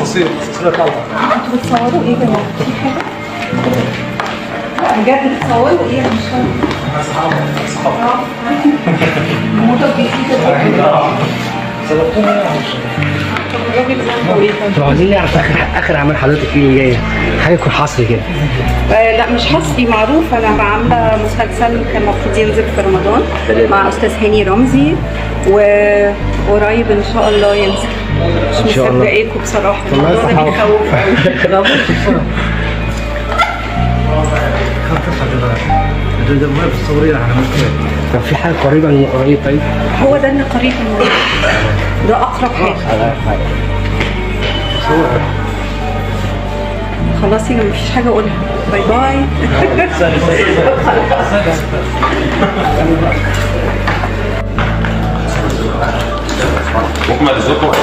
تصوير طالعه. انتوا بتصوروا ايه يا جماعه؟ في حاجه؟ بجد بتصوروا ايه؟ مش فاهمه. اصحاب الموضوع بيزيد. سبقتونا الراجل ذنبه ايه طيب؟ طب عايزين نعرف اخر اعمال حضرتك ايه اللي جايه؟ حاجه يكون حصري كده. لا مش حصري، معروف. انا عامله مسلسل كان المفروض ينزل في رمضان مع استاذ هاني رمزي، وقريب ان شاء الله ينزل. مش إن شاء الله. مصدقاكم بصراحه، الموضوع ده بيخوف قوي. ده ما بتصورين على مكان. طب في حاجه قريبه من قريب طيب؟ هو ده اللي قريب منه، ده اقرب حاجه. خلاص يبقى مفيش حاجه اقولها. باي باي. ممكن ما تزقوا